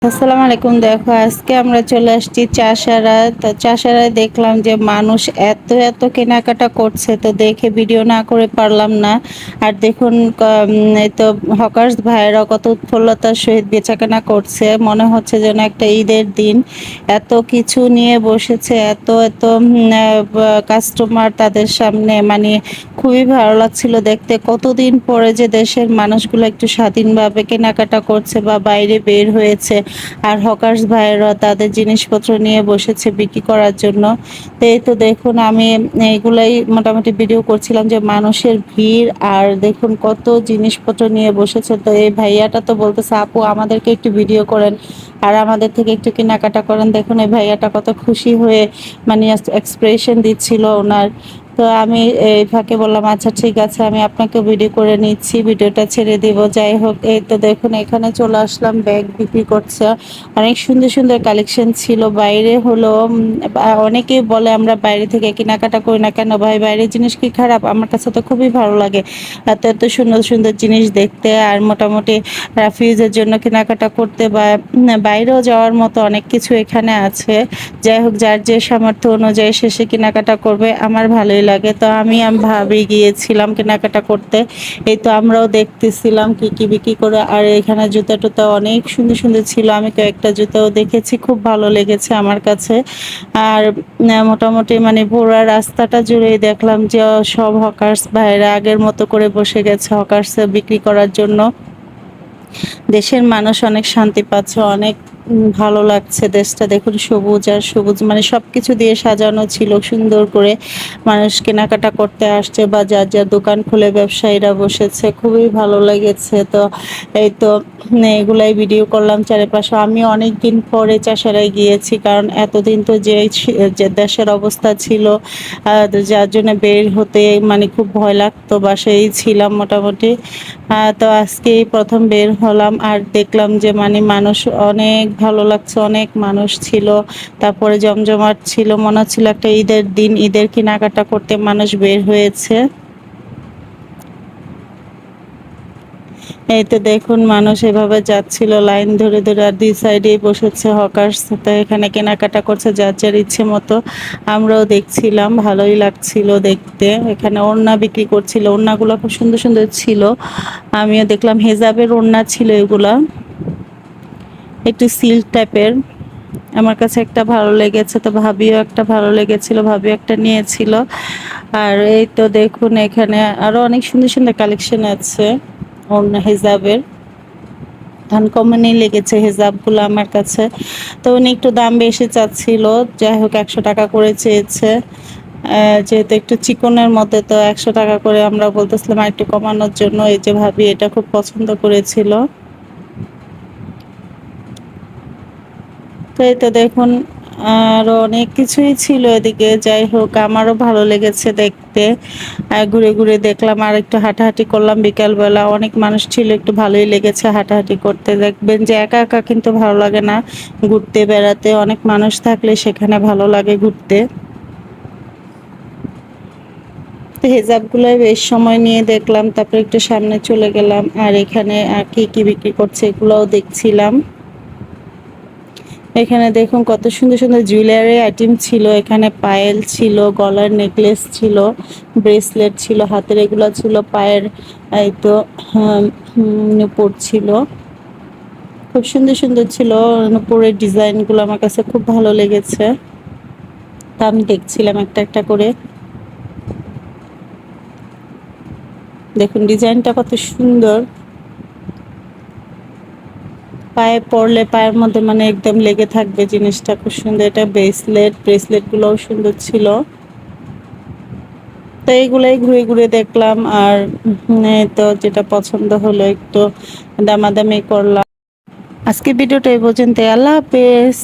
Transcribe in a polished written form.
আসসালামু আলাইকুম। দেখো আজকে আমরা চলে আসছি চাষারা। তো চাষারায় দেখলাম যে মানুষ এত কেনাকাটা করছে, তো দেখে ভিডিও না করে পারলাম না। আর দেখুন এই তো হকার্স ভাইয়েরা কত উৎফুল্লতার সহিত বেচাকেনা করছে, মনে হচ্ছে যেন একটা ঈদের দিন। এত কিছু নিয়ে বসেছে, এত কাস্টমার তাদের সামনে, মানে খুবই ভালো লাগছিল দেখতে। কতদিন পরে যে দেশের মানুষগুলো একটু স্বাধীনভাবে কেনাকাটা করছে বা বাইরে বের হয়েছে, আর হকার্স ভাইয়েরা তাদের জিনিসপত্র নিয়ে বসেছে বিক্রি করার জন্য। তো এই তো দেখুন আমি এইগুলাই মোটামুটি ভিডিও করছিলাম যে মানুষের ভিড়, আর দেখুন কত জিনিসপত্র নিয়ে বসেছে। তো এই ভাইয়াটা তো বলতেছে, আপু আমাদেরকে একটু ভিডিও করেন আর আমাদের থেকে একটু কেনাকাটা করেন। দেখুন এই ভাইয়াটা কত খুশি হয়ে মানে এক্সপ্রেশন দিচ্ছিল ওনার। তো আমি এই ফাঁকে বললাম আচ্ছা ঠিক আছে, আমি আপনাকে ভিডিও করে নিচ্ছি, ভিডিওটা ছেড়ে দিব। যাই হোক, এই তো দেখুন এখানে চলে আসলাম, ব্যাগ বিক্রি করছে। অনেক সুন্দর সুন্দর কালেকশন ছিল। বাইরে হলো অনেকেই বলে আমরা বাইরে থেকে কেনাকাটা করি না কেন ভাই, বাইরের জিনিস কি খারাপ? আমার কাছে তো খুবই ভালো লাগে এত সুন্দর সুন্দর জিনিস দেখতে। আর মোটামুটি রাফিউজের জন্য কেনাকাটা করতে বা বাইরেও যাওয়ার মতো অনেক কিছু এখানে আছে। যাই হোক, যার যে সামর্থ্য অনুযায়ী শেষে কেনাকাটা করবে, আমার ভালোই লাগে। তো আমি ভাবি গিয়েছিলাম কেনাকাটা করতে। এই তো আমরাও দেখতেছিলাম কি কি বিক্রি করে। আর এখানে জুতা টুতা অনেক সুন্দর সুন্দর ছিল, আমি কয়েকটা জুতাও দেখেছি, খুব ভালো লেগেছে আমার কাছে। আর মোটামুটি মানে পুরো রাস্তাটা জুড়েই দেখলাম যে সব হকার্স ভাইরা আগের মতো করে বসে গেছে হকার্স বিক্রি করার জন্য। দেশের মানুষ অনেক শান্তি পাচ্ছে, অনেক ভালো লাগছে দেশটা। দেখুন সবুজ আর সবুজ, মানে সবকিছু দিয়ে সাজানো ছিল সুন্দর করে। মানুষ কেনাকাটা করতে আসছে বা যার যার দোকান খুলে ব্যবসায়ীরা বসেছে, খুবই ভালো লেগেছে। তো এই তো এগুলাই ভিডিও করলাম চারিপাশে। আমি অনেক দিন পরে চাষারায় গিয়েছি, কারণ এতদিন তো যে দেশের অবস্থা ছিল, যার জন্য বের হতে মানে খুব ভয় লাগতো, বাসায় ছিলাম মোটামুটি। তো আজকেই প্রথম বের হলাম, আর দেখলাম যে মানে মানুষ অনেক ভালো লাগছে, অনেক মানুষ ছিল। তারপরে জমজমাট ছিল, মনে হচ্ছিল একটা ঈদের দিন, ঈদের কেনাকাটা করতে মানুষ বের হয়েছে। এই তো দেখুন মানুষ এভাবে যাচ্ছিল লাইন ধরে ধরে, আর দুই সাইডেই বসেছে হকার্স, তো এখানে কেনাকাটা করছে যার যার ইচ্ছে মতো। আমরাও দেখছিলাম, ভালোই লাগছিল দেখতে। এখানে ওড়না বিক্রি করছিল, ওড়নাগুলো খুব সুন্দর সুন্দর ছিল। আমিও দেখলাম হেজাবের ওড়না ছিল এগুলা, একটু সিল্ক টাইপের। আমার কাছে একটা ভালো লেগেছে, তো ভাবিও একটা ভালো লেগেছিল, ভাবিও একটা নিয়েছিল। আর এই তো দেখুন এখানে আরো অনেক সুন্দর সুন্দর কালেকশন আছে ওড়না হেজাবের। আনকমনই লেগেছে হেজাবগুলো আমার কাছে। তো উনি একটু দাম বেশি চাচ্ছিল, যাই হোক 100 টাকা করে চেয়েছে। যেহেতু একটু চিকনের মধ্যে, তো 100 টাকা করে আমরা বলতেছিলাম আর একটু কমানোর জন্য। এই যে ভাবি এটা খুব পছন্দ করেছিল। তো এই তো দেখুন আরো অনেক কিছুই ছিল এদিকে। যাই হোক আমারও ভালো লেগেছে দেখতে। ঘুরে ঘুরে দেখলাম, আর একটু হাঁটাহাঁটি করলাম বিকালবেলা, অনেক মানুষ ছিল, একটু ভালোই লেগেছে হাঁটাহাঁটি করতে। দেখবেন যে একা একা কিন্তু ভালো লাগে না ঘুরতে বেড়াতে, অনেক মানুষ থাকলে সেখানে ভালো লাগে ঘুরতে। তো হেজাব গুলাই বেশ সময় নিয়ে দেখলাম, তারপরে একটু সামনে চলে গেলাম, আর এখানে আর কি কি বিক্রি করছে এগুলোও দেখছিলাম। এখানে দেখুন কত সুন্দর সুন্দর জুয়েলারি আইটেম ছিল, এখানে পায়েল ছিল, গলার নেকলেস ছিল, ব্রেসলেট ছিল, হাতের এগুলো ছিল, পায়ের এই তো নূপুর ছিল, খুব সুন্দর সুন্দর ছিল। নূপুরের ডিজাইনগুলো আমার কাছে খুব ভালো লেগেছে, তা আমি দেখছিলাম একটা একটা করে। দেখুন ডিজাইনটা কত সুন্দর, পায়ে পরলে পায়ের মধ্যে মানে একদম লেগে থাকবে জিনিসটা, খুব সুন্দর। এটা ব্রেসলেট গুলোও সুন্দর ছিল। তো এইগুলাই ঘুরে ঘুরে দেখলাম, আর এই তো যেটা পছন্দ হলো একটু দামাদামি করলাম। আজকে ভিডিওটা এই পর্যন্ত, আল্লাহ হাফেজ।